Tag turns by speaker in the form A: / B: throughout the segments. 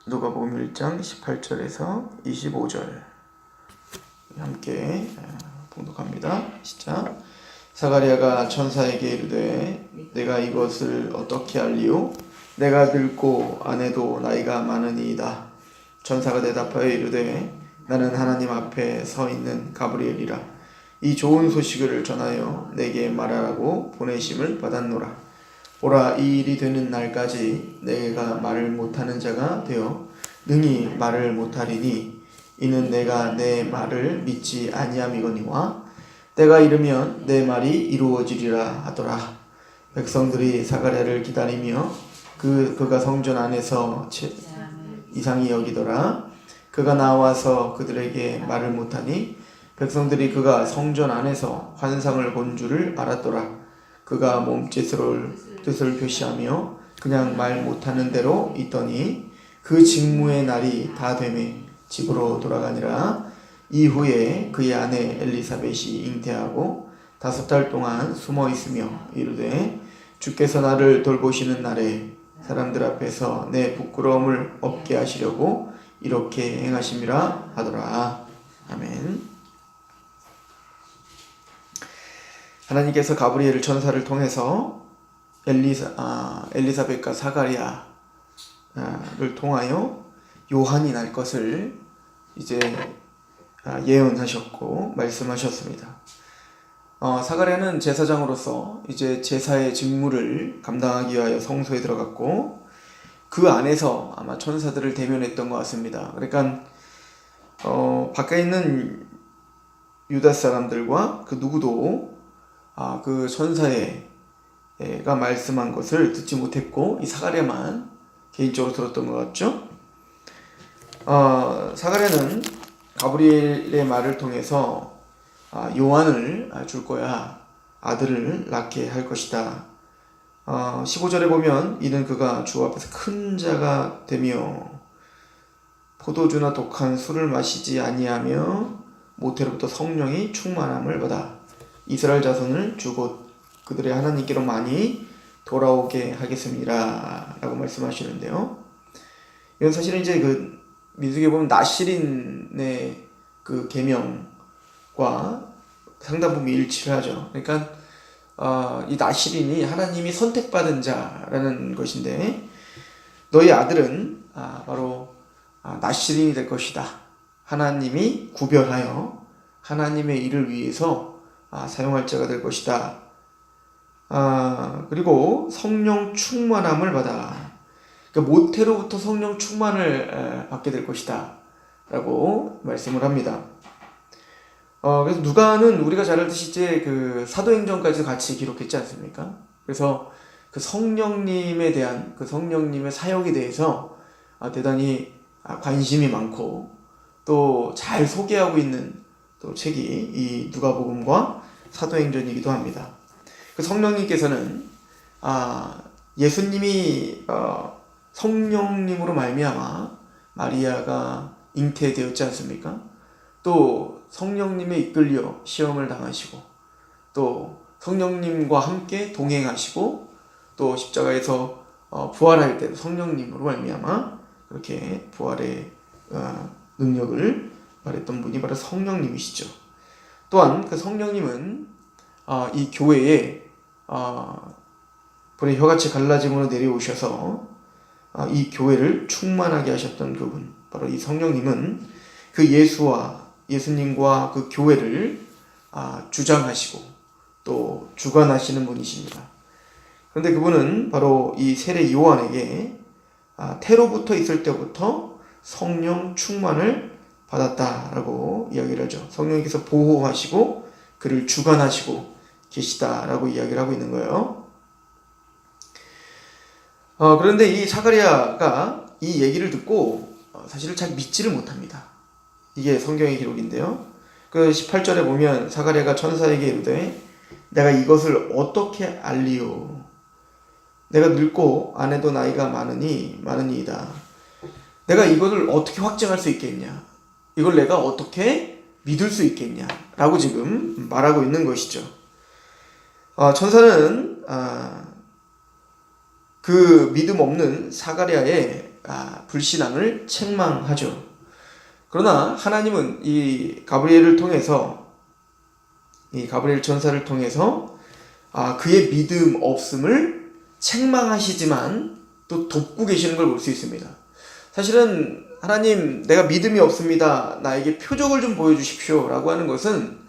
A: 누가복음 1장 18절에서 25절 함께 봉독합니다. 시작. 사가랴가 천사에게 이르되 내가 이것을 어떻게 알리오? 내가 늙고 아내도 나이가 많으니이다. 천사가 대답하여 이르되 나는 하나님 앞에 서 있는 가브리엘이라. 이 좋은 소식을 전하여 내게 말하라고 보내심을 받았노라. 보라, 이 일이 되는 날까지 내가 말을 못하는 자가 되어 능히 말을 못하리니 이는 내가 내 말을 믿지 아니함이거니와 때가 이르면 내 말이 이루어지리라 하더라. 백성들이 사가랴를 기다리며 그가 성전 안에서 이상히 여기더라. 그가 나와서 그들에게 말을 못하니 백성들이 그가 성전 안에서 환상을 본 줄을 알았더라. 그가 몸짓으로 뜻을 표시하며 그냥 말 못하는 대로 있더니 그 직무의 날이 다 되매 집으로 돌아가니라. 이후에 그의 아내 엘리사벳이 잉태하고 5달 동안 숨어 있으며 이르되 주께서 나를 돌보시는 날에 사람들 앞에서 내 부끄러움을 없게 하시려고 이렇게 행하심이라 하더라. 아멘. 하나님께서 가브리엘 천사를 통해서 엘리사벳과 사가랴를 통하여 요한이 날 것을 이제 예언하셨고 말씀하셨습니다. 사가랴는 제사장으로서 이제 제사의 직무를 감당하기 위하여 성소에 들어갔고 그 안에서 아마 천사들을 대면했던 것 같습니다. 그러니까 밖에 있는 유다 사람들과 그 누구도 그 천사가 말씀한 것을 듣지 못했고 이 사가랴만 개인적으로 들었던 것 같죠. 사가랴는 가브리엘의 말을 통해서 요한을 줄 거야, 아들을 낳게 할 것이다. 15절에 보면 이는 그가 주 앞에서 큰 자가 되며 포도주나 독한 술을 마시지 아니하며 모태로부터 성령이 충만함을 받아 이스라엘 자손을 주곧 그들의 하나님께로 많이 돌아오게 하겠습니다 라고 말씀하시는데요. 이건 사실은 이제 그 민수기에 보면 나실인의 그 계명과 상당 부분 일치를 하죠. 그러니까 이 나실인이 하나님이 선택받은 자라는 것인데 너희 아들은 바로 나실인이 될 것이다. 하나님이 구별하여 하나님의 일을 위해서 사용할 자가 될 것이다. 그리고 성령 충만함을 받아. 그러니까 모태로부터 성령 충만을 받게 될 것이다 라고 말씀을 합니다. 그래서 누가는 우리가 잘 알듯이 이제 그 사도행전까지 같이 기록했지 않습니까? 그래서 그 성령님에 대한 그 성령님의 사역에 대해서 대단히 관심이 많고 또 잘 소개하고 있는 또 책이 이 누가복음과 사도행전이기도 합니다. 그 성령님께서는 예수님이 성령님으로 말미암아 마리아가 잉태되었지 않습니까? 또 성령님에 이끌려 시험을 당하시고 또 성령님과 함께 동행하시고 또 십자가에서 부활할 때 성령님으로 말미암아 그렇게 부활의 능력을 말했던 분이 바로 성령님이시죠. 또한 그 성령님은 이 교회에 불의 혀같이 갈라짐으로 내려오셔서 이 교회를 충만하게 하셨던 그분, 바로 이 성령님은 그 예수님과 그 교회를 주장하시고 또 주관하시는 분이십니다. 그런데 그분은 바로 이 세례 요한에게 태로부터 있을 때부터 성령 충만을 받았다라고 이야기를 하죠. 성령님께서 보호하시고 그를 주관하시고 계시다라고 이야기를 하고 있는 거예요. 그런데 이 사가랴가 이 얘기를 듣고 사실은 잘 믿지를 못합니다. 이게 성경의 기록인데요. 그 18절에 보면 사가랴가 천사에게 이르되 내가 이것을 어떻게 알리오? 내가 늙고 아내도 나이가 많으니이다. 내가 이것을 어떻게 확증할 수 있겠냐? 이걸 내가 어떻게 믿을 수 있겠냐? 라고 지금 말하고 있는 것이죠. 천사는 그 믿음 없는 사가랴의 불신앙을 책망하죠. 그러나 하나님은 이 가브리엘을 통해서, 이 가브리엘 전사를 통해서 그의 믿음 없음을 책망하시지만 또 돕고 계시는 걸 볼 수 있습니다. 사실은 하나님, 내가 믿음이 없습니다, 나에게 표적을 좀 보여주십시오 라고 하는 것은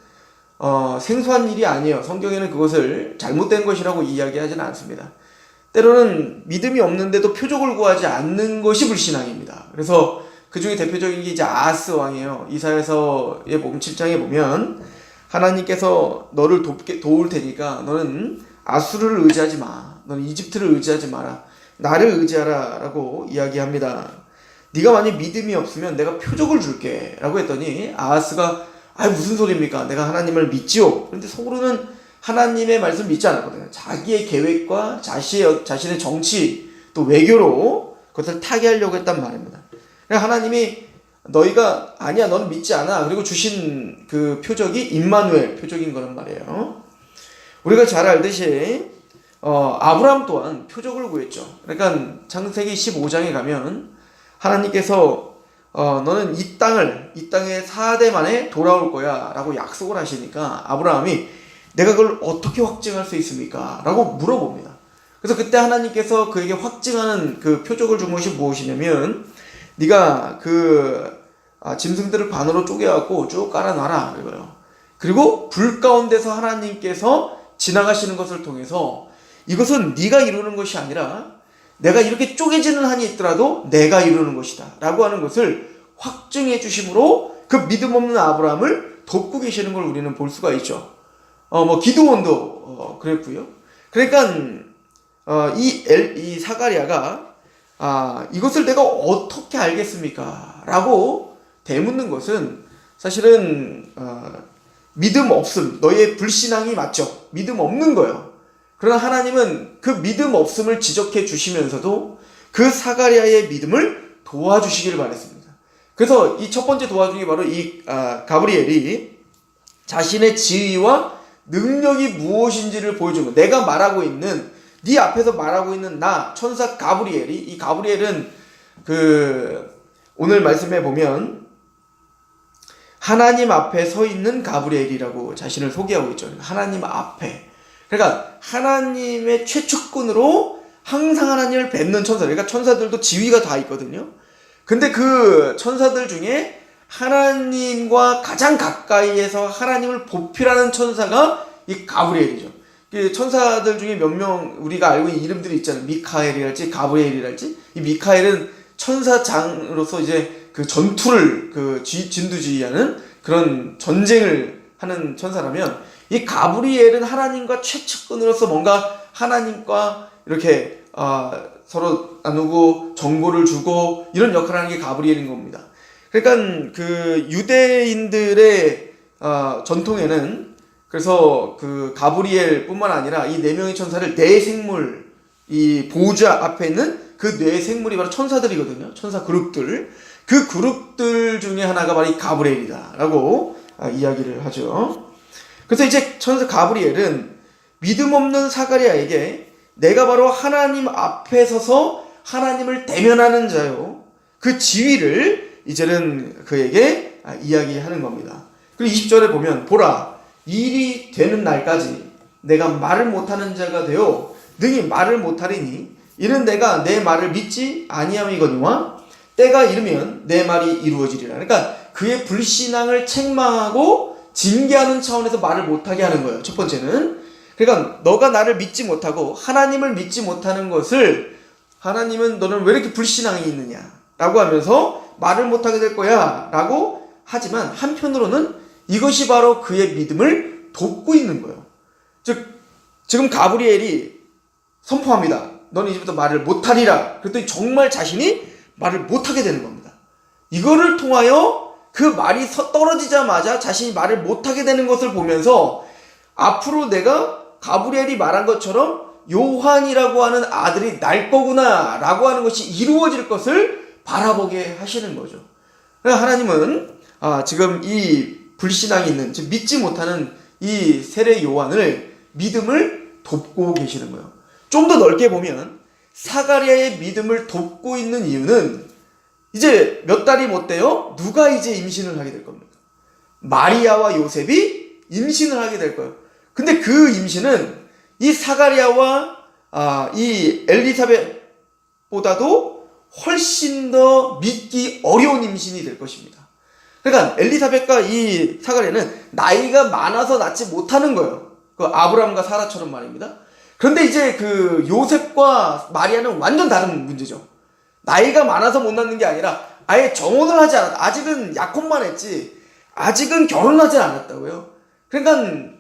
A: 생소한 일이 아니에요. 성경에는 그것을 잘못된 것이라고 이야기하지는 않습니다. 때로는 믿음이 없는데도 표적을 구하지 않는 것이 불신앙입니다. 그래서 그 중에 대표적인 게 이제 아하스 왕이에요. 이사야서에 보면 7장에 보면 하나님께서 너를 도울 테니까 너는 아수르를 의지하지 마, 너는 이집트를 의지하지 마라, 나를 의지하라 라고 이야기합니다. 네가 만약 믿음이 없으면 내가 표적을 줄게 라고 했더니 아하스가 무슨 소리입니까? 내가 하나님을 믿지요. 그런데 속으로는 하나님의 말씀을 믿지 않았거든요. 자기의 계획과 자신의 정치 또 외교로 그것을 타개하려고 했단 말입니다. 하나님이 너희가 아니야, 너는 믿지 않아, 그리고 주신 그 표적이 임마누엘 표적인 거란 말이에요. 우리가 잘 알듯이 아브라함 또한 표적을 구했죠. 그러니까 창세기 15장에 가면 하나님께서 너는 이 땅에 4대 만에 돌아올 거야 라고 약속을 하시니까 아브라함이 내가 그걸 어떻게 확증할 수 있습니까? 라고 물어봅니다. 그래서 그때 하나님께서 그에게 확증하는 그 표적을 준 것이 무엇이냐면, 네가 짐승들을 반으로 쪼개갖고 쭉 깔아놔라 이거예요. 그리고 불 가운데서 하나님께서 지나가시는 것을 통해서 이것은 네가 이루는 것이 아니라 내가 이렇게 쪼개지는 한이 있더라도 내가 이루는 것이다 라고 하는 것을 확증해 주심으로 그 믿음 없는 아브라함을 돕고 계시는 걸 우리는 볼 수가 있죠. 기드온도 그랬고요. 그러니까 이 사가랴가 이것을 내가 어떻게 알겠습니까? 라고 되묻는 것은 사실은 믿음 없음, 너의 불신앙이 맞죠. 믿음 없는 거예요. 그러나 하나님은 그 믿음 없음을 지적해 주시면서도 그 사가랴의 믿음을 도와주시기를 바랬습니다. 그래서 이 첫 번째 도와주기 바로 이 가브리엘이 자신의 지위와 능력이 무엇인지를 보여준 거. 내가 말하고 있는, 네 앞에서 말하고 있는 나 천사 가브리엘이, 이 가브리엘은 오늘 말씀해 보면 하나님 앞에 서 있는 가브리엘이라고 자신을 소개하고 있죠. 하나님 앞에. 그러니까 하나님의 최측근으로 항상 하나님을 뵙는 천사. 그러니까 천사들도 지위가 다 있거든요. 근데 그 천사들 중에 하나님과 가장 가까이에서 하나님을 보필하는 천사가 이 가브리엘이죠. 천사들 중에 몇 명 우리가 알고 있는 이름들이 있잖아요. 미카엘이랄지 가브리엘이랄지. 이 미카엘은 천사장으로서 이제 그 전투를 진두지휘하는 그런 전쟁을 하는 천사라면, 이 가브리엘은 하나님과 최측근으로서 뭔가 하나님과 이렇게 서로 나누고 정보를 주고 이런 역할을 하는 게 가브리엘인 겁니다. 그러니까 그 유대인들의 전통에는 그래서 그 가브리엘뿐만 아니라 이 네 명의 천사를 네 생물, 이 보좌 앞에 있는 그 네 생물이 바로 천사들이거든요. 천사 그룹들. 그 그룹들 중에 하나가 바로 이 가브리엘이다라고 이야기를 하죠. 그래서 이제 천사 가브리엘은 믿음 없는 사가랴에게 내가 바로 하나님 앞에 서서 하나님을 대면하는 자요, 그 지위를 이제는 그에게 이야기하는 겁니다. 그리고 20절에 보면 보라, 일이 되는 날까지 내가 말을 못하는 자가 되어 능히 말을 못하리니 이는 내가 내 말을 믿지 아니함이거니와 때가 이르면 내 말이 이루어지리라. 그러니까 그의 불신앙을 책망하고 징계하는 차원에서 말을 못하게 하는 거예요. 첫 번째는. 그러니까 너가 나를 믿지 못하고 하나님을 믿지 못하는 것을 하나님은 너는 왜 이렇게 불신앙이 있느냐 라고 하면서 말을 못하게 될 거야 라고 하지만 한편으로는 이것이 바로 그의 믿음을 돕고 있는 거예요. 즉 지금 가브리엘이 선포합니다. 너는 이제부터 말을 못하리라. 그랬더니 정말 자신이 말을 못하게 되는 겁니다. 이거를 통하여 그 말이 떨어지자마자 자신이 말을 못하게 되는 것을 보면서 앞으로 내가 가브리엘이 말한 것처럼 요한이라고 하는 아들이 날 거구나 라고 하는 것이 이루어질 것을 바라보게 하시는 거죠. 하나님은 지금 이 불신앙이 있는, 즉 믿지 못하는 이 세례 요한을 믿음을 돕고 계시는 거예요. 좀 더 넓게 보면 사가랴의 믿음을 돕고 있는 이유는 이제 몇 달이 못 돼요? 누가 이제 임신을 하게 될 겁니까? 마리아와 요셉이 임신을 하게 될 거예요. 근데 그 임신은 이 사가랴와 이 엘리사벳보다도 훨씬 더 믿기 어려운 임신이 될 것입니다. 그러니까 엘리사벳과 이 사가랴는 나이가 많아서 낳지 못하는 거예요. 그 아브라함과 사라처럼 말입니다. 그런데 이제 그 요셉과 마리아는 완전 다른 문제죠. 나이가 많아서 못 낳는 게 아니라 아예 정혼을 하지 않았다. 아직은 약혼만 했지 아직은 결혼하지 않았다고요. 그러니까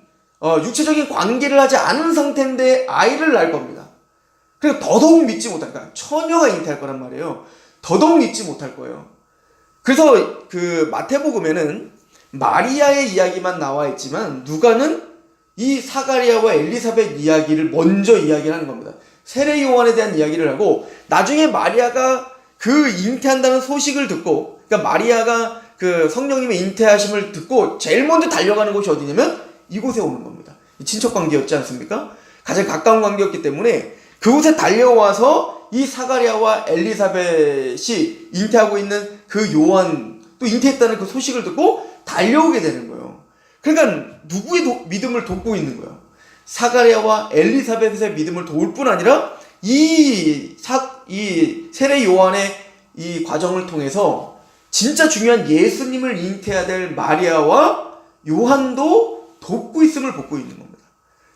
A: 육체적인 관계를 하지 않은 상태인데 아이를 낳을 겁니다. 그리고 더더욱 믿지 못할까. 처녀가 잉태할 거란 말이에요. 더더욱 믿지 못할 거예요. 그래서 그 마태복음에는 마리아의 이야기만 나와 있지만 누가는 이 사가랴와 엘리사벳 이야기를 먼저 이야기를 하는 겁니다. 세례 요한에 대한 이야기를 하고 나중에 마리아가 그 잉태한다는 소식을 듣고, 그러니까 마리아가 그 성령님의 잉태하심을 듣고 제일 먼저 달려가는 곳이 어디냐면 이곳에 오는 겁니다. 친척 관계였지 않습니까? 가장 가까운 관계였기 때문에 그곳에 달려와서 이 사가랴와 엘리사벳이 잉태하고 있는 그 요한 또 잉태했다는 그 소식을 듣고 달려오게 되는 거예요. 그러니까 누구의 믿음을 돕고 있는 거예요? 사가랴와 엘리사벳의 믿음을 도울 뿐 아니라 이 세례 요한의 이 과정을 통해서 진짜 중요한 예수님을 잉태해야 될 마리아와 요한도 돕고 있음을 보고 있는 겁니다.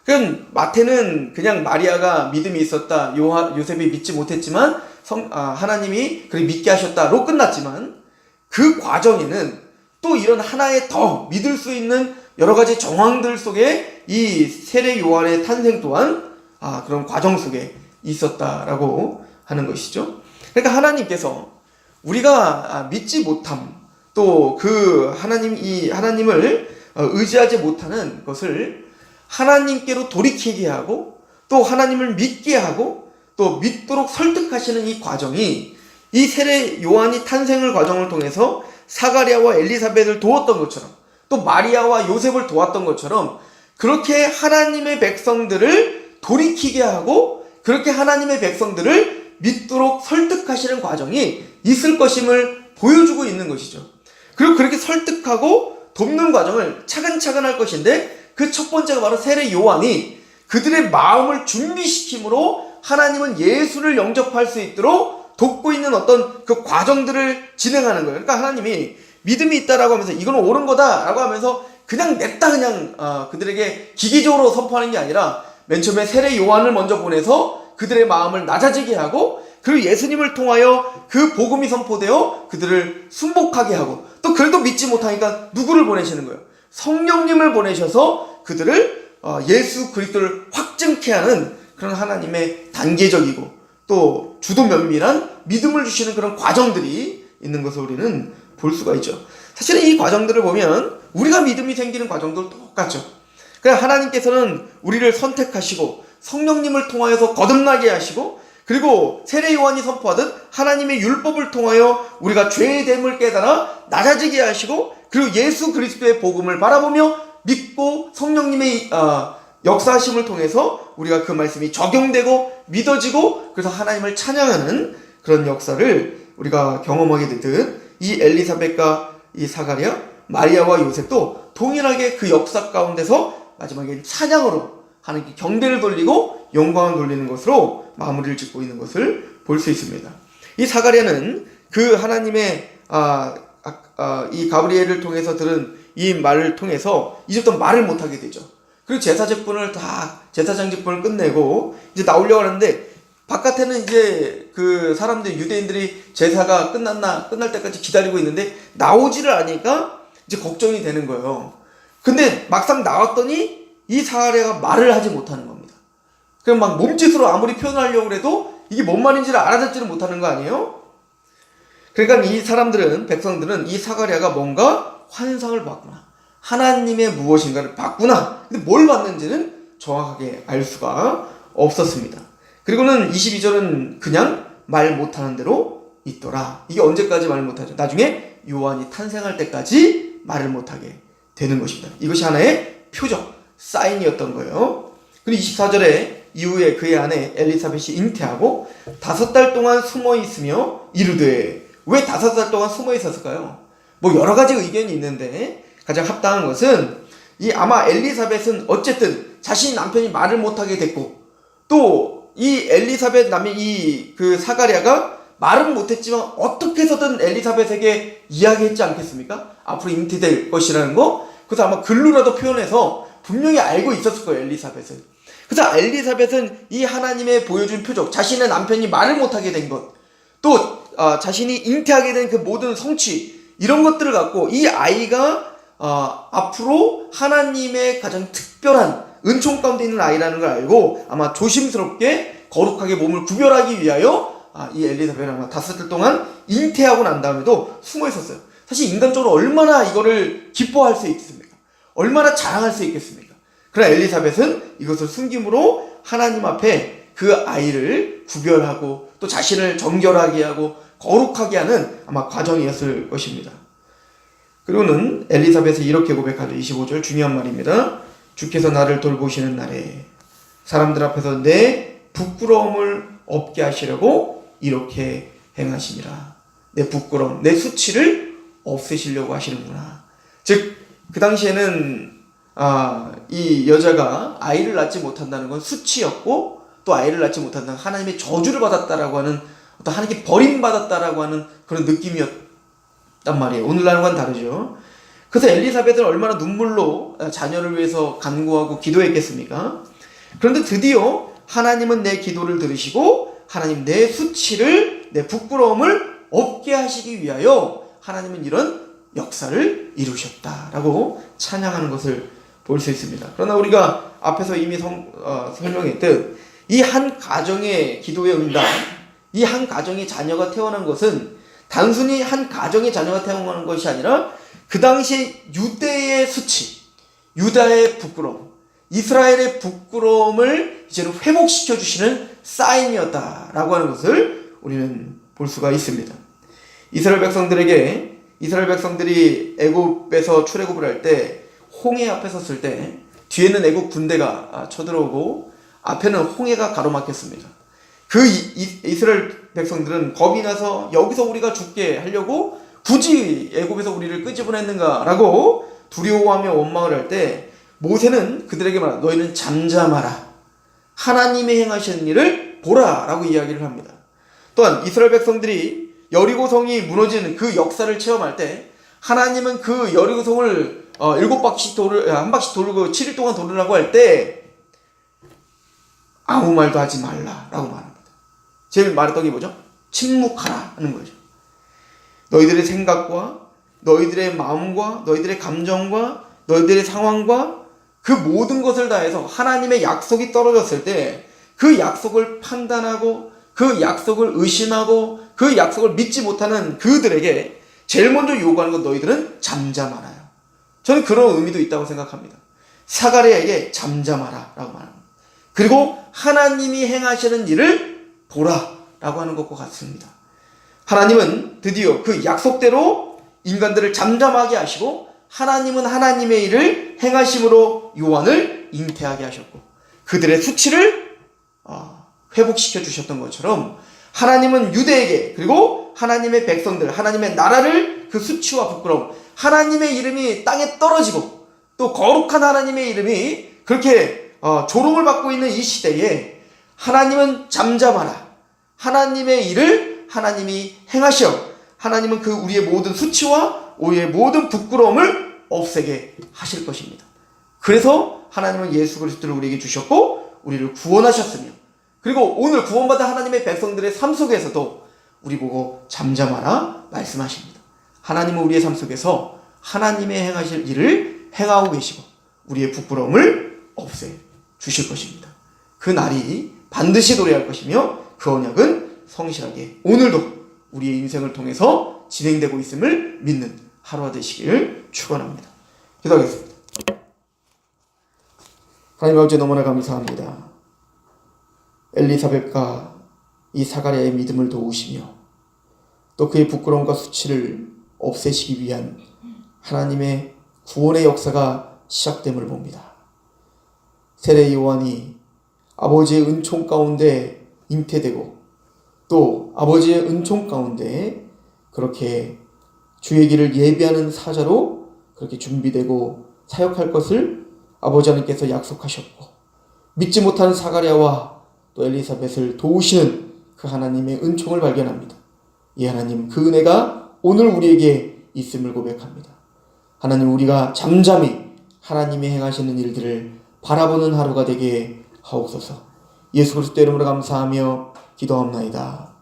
A: 그러니까 마태는 그냥 마리아가 믿음이 있었다, 요셉이 믿지 못했지만 하나님이 그를 믿게 하셨다로 끝났지만 그 과정에는 또 이런 하나의 더 믿을 수 있는 여러 가지 정황들 속에 이 세례 요한의 탄생 또한 그런 과정 속에 있었다라고 하는 것이죠. 그러니까 하나님께서 우리가 믿지 못함, 또 그 하나님을 의지하지 못하는 것을 하나님께로 돌이키게 하고 또 하나님을 믿게 하고 또 믿도록 설득하시는 이 과정이 이 세례 요한이 탄생을 과정을 통해서 사가랴와 엘리사벳을 도왔던 것처럼 또 마리아와 요셉을 도왔던 것처럼 그렇게 하나님의 백성들을 돌이키게 하고 그렇게 하나님의 백성들을 믿도록 설득하시는 과정이 있을 것임을 보여주고 있는 것이죠. 그리고 그렇게 설득하고 돕는 과정을 차근차근 할 것인데 그 첫 번째가 바로 세례 요한이 그들의 마음을 준비시킴으로 하나님은 예수를 영접할 수 있도록 돕고 있는 어떤 그 과정들을 진행하는 거예요. 그러니까 하나님이 믿음이 있다라고 하면서 이거는 옳은 거다라고 하면서 그냥 냈다 그냥 그들에게 기기적으로 선포하는 게 아니라 맨 처음에 세례 요한을 먼저 보내서 그들의 마음을 낮아지게 하고 그리고 예수님을 통하여 그 복음이 선포되어 그들을 순복하게 하고 또 그래도 믿지 못하니까 누구를 보내시는 거예요? 성령님을 보내셔서 그들을 예수 그리스도를 확증케 하는 그런 하나님의 단계적이고 또 주도 면밀한 믿음을 주시는 그런 과정들이 있는 것을 우리는 볼 수가 있죠. 사실은 이 과정들을 보면 우리가 믿음이 생기는 과정도 똑같죠. 그러니까 하나님께서는 우리를 선택하시고 성령님을 통하여서 거듭나게 하시고 그리고 세례 요한이 선포하듯 하나님의 율법을 통하여 우리가 죄의 됨을 깨달아 낮아지게 하시고 그리고 예수 그리스도의 복음을 바라보며 믿고 성령님의 역사하심을 통해서 우리가 그 말씀이 적용되고 믿어지고 그래서 하나님을 찬양하는 그런 역사를 우리가 경험하게 되듯 이 엘리사벳과 이 사가랴, 마리아와 요셉도 동일하게 그 역사 가운데서 마지막에 찬양으로 하나님께 경배를 돌리고 영광을 돌리는 것으로 마무리를 짓고 있는 것을 볼 수 있습니다. 이 사가랴는 그 하나님의 이 가브리엘을 통해서 들은 이 말을 통해서 이제부터 말을 못하게 되죠. 그리고 제사장직분을 끝내고 이제 나오려고 하는데 바깥에는 이제 그 사람들 유대인들이 제사가 끝날 때까지 기다리고 있는데 나오지를 않으니까 이제 걱정이 되는 거예요. 근데 막상 나왔더니 이 사가랴가 말을 하지 못하는 겁니다. 그럼 막 몸짓으로 아무리 표현하려고 해도 이게 뭔 말인지를 알아듣지를 못하는 거 아니에요? 그러니까 이 백성들은 이 사가랴가 뭔가 환상을 봤구나. 하나님의 무엇인가를 봤구나. 근데 뭘 봤는지는 정확하게 알 수가 없었습니다. 그리고는 22절은 그냥 말 못하는 대로 있더라. 이게 언제까지 말 못하죠? 나중에 요한이 탄생할 때까지 말을 못하게 되는 것입니다. 이것이 하나의 표적, 사인이었던 거예요. 그리고 24절에 이후에 그의 아내 엘리사벳이 잉태하고 5달 동안 숨어 있으며 이르되, 왜 5달 동안 숨어 있었을까요? 뭐 여러 가지 의견이 있는데 가장 합당한 것은 이 아마 엘리사벳은 어쨌든 자신이 남편이 말을 못하게 됐고, 또 이 엘리사벳 남이 이 그 사가랴가 말은 못했지만 어떻게 해서든 엘리사벳에게 이야기했지 않겠습니까? 앞으로 잉태될 것이라는 거. 그래서 아마 글로라도 표현해서 분명히 알고 있었을 거예요, 엘리사벳은. 그래서 엘리사벳은 이 하나님의 보여준 표적, 자신의 남편이 말을 못하게 된 것, 또 자신이 잉태하게 된 그 모든 성취, 이런 것들을 갖고 이 아이가 앞으로 하나님의 가장 특별한 은총 가운데 있는 아이라는 걸 알고 아마 조심스럽게 거룩하게 몸을 구별하기 위하여 이 엘리사벳은 아마 5달 동안 잉태하고 난 다음에도 숨어 있었어요. 사실 인간적으로 얼마나 이거를 기뻐할 수 있겠습니까? 얼마나 자랑할 수 있겠습니까? 그러나 엘리사벳은 이것을 숨김으로 하나님 앞에 그 아이를 구별하고 또 자신을 정결하게 하고 거룩하게 하는 아마 과정이었을 것입니다. 그리고는 엘리사벳이 이렇게 고백하죠. 25절 중요한 말입니다. 주께서 나를 돌보시는 날에 사람들 앞에서 내 부끄러움을 없게 하시려고 이렇게 행하시니라. 내 부끄러움, 내 수치를 없애시려고 하시는구나. 즉, 그 당시에는 이 여자가 아이를 낳지 못한다는 건 수치였고, 또 아이를 낳지 못한다는 하나님의 저주를 받았다라고 하는, 어떤 하나님께 버림받았다라고 하는 그런 느낌이었단 말이에요. 오늘날과는 다르죠. 그래서 엘리사벳은 얼마나 눈물로 자녀를 위해서 간구하고 기도했겠습니까? 그런데 드디어 하나님은 내 기도를 들으시고 하나님 내 수치를, 내 부끄러움을 없게 하시기 위하여 하나님은 이런 역사를 이루셨다라고 찬양하는 것을 볼 수 있습니다. 그러나 우리가 앞에서 이미 설명했듯 이 한 가정의 기도의 응답, 이 한 가정의 자녀가 태어난 것은 단순히 한 가정의 자녀가 태어나는 것이 아니라 그 당시 유대의 수치, 유다의 부끄러움, 이스라엘의 부끄러움을 이제는 회복시켜 주시는 사인이었다라고 하는 것을 우리는 볼 수가 있습니다. 이스라엘 백성들이 애굽에서 출애굽을 할 때 홍해 앞에 섰을 때 뒤에는 애굽 군대가 쳐들어오고 앞에는 홍해가 가로막혔습니다. 그 이스라엘 백성들은 겁이 나서 여기서 우리가 죽게 하려고 굳이 애굽에서 우리를 끄집어냈는가라고 두려워하며 원망을 할 때 모세는 그들에게 말합니다. 너희는 잠잠하라. 하나님의 행하시는 일을 보라 라고 이야기를 합니다. 또한 이스라엘 백성들이 여리고성이 무너지는 그 역사를 체험할 때 하나님은 그 여리고성을 한 바퀴 돌고 7일 동안 돌으라고 할 때 아무 말도 하지 말라라고 말합니다. 제일 말했던 게 뭐죠? 침묵하라 하는 거죠. 너희들의 생각과 너희들의 마음과 너희들의 감정과 너희들의 상황과 그 모든 것을 다해서 하나님의 약속이 떨어졌을 때 그 약속을 판단하고 그 약속을 의심하고 그 약속을 믿지 못하는 그들에게 제일 먼저 요구하는 건 너희들은 잠잠하라요. 저는 그런 의미도 있다고 생각합니다. 사가랴에게 잠잠하라 라고 말합니다. 그리고 하나님이 행하시는 일을 보라 라고 하는 것과 같습니다. 하나님은 드디어 그 약속대로 인간들을 잠잠하게 하시고 하나님은 하나님의 일을 행하심으로 요한을 잉태하게 하셨고 그들의 수치를 회복시켜 주셨던 것처럼 하나님은 유대에게 그리고 하나님의 백성들, 하나님의 나라를 그 수치와 부끄러움, 하나님의 이름이 땅에 떨어지고 또 거룩한 하나님의 이름이 그렇게 조롱을 받고 있는 이 시대에 하나님은 잠잠하라. 하나님의 일을 하나님이 행하셔. 하나님은 그 우리의 모든 수치와 우리의 모든 부끄러움을 없애게 하실 것입니다. 그래서 하나님은 예수 그리스도를 우리에게 주셨고 우리를 구원하셨으며 그리고 오늘 구원받은 하나님의 백성들의 삶 속에서도 우리 보고 잠잠하라 말씀하십니다. 하나님은 우리의 삶 속에서 하나님의 행하실 일을 행하고 계시고 우리의 부끄러움을 없애 주실 것입니다. 그 날이 반드시 도래할 것이며 그 언약은 성실하게 오늘도 우리의 인생을 통해서 진행되고 있음을 믿는 하루가 되시기를 축원합니다. 기도하겠습니다. 하나님 아버지 너무나 감사합니다. 엘리사벳과 이 사가랴의 믿음을 도우시며 또 그의 부끄러움과 수치를 없애시기 위한 하나님의 구원의 역사가 시작됨을 봅니다. 세례 요한이 아버지의 은총 가운데 잉태되고 또 아버지의 은총 가운데 그렇게 주의 길을 예비하는 사자로 그렇게 준비되고 사역할 것을 아버지 하나님께서 약속하셨고 믿지 못하는 사가랴와 또 엘리사벳을 도우시는 그 하나님의 은총을 발견합니다. 이 하나님 그 은혜가 오늘 우리에게 있음을 고백합니다. 하나님 우리가 잠잠히 하나님이 행하시는 일들을 바라보는 하루가 되게 하옵소서. 예수 그리스도 이름으로 감사하며 기도합나이다.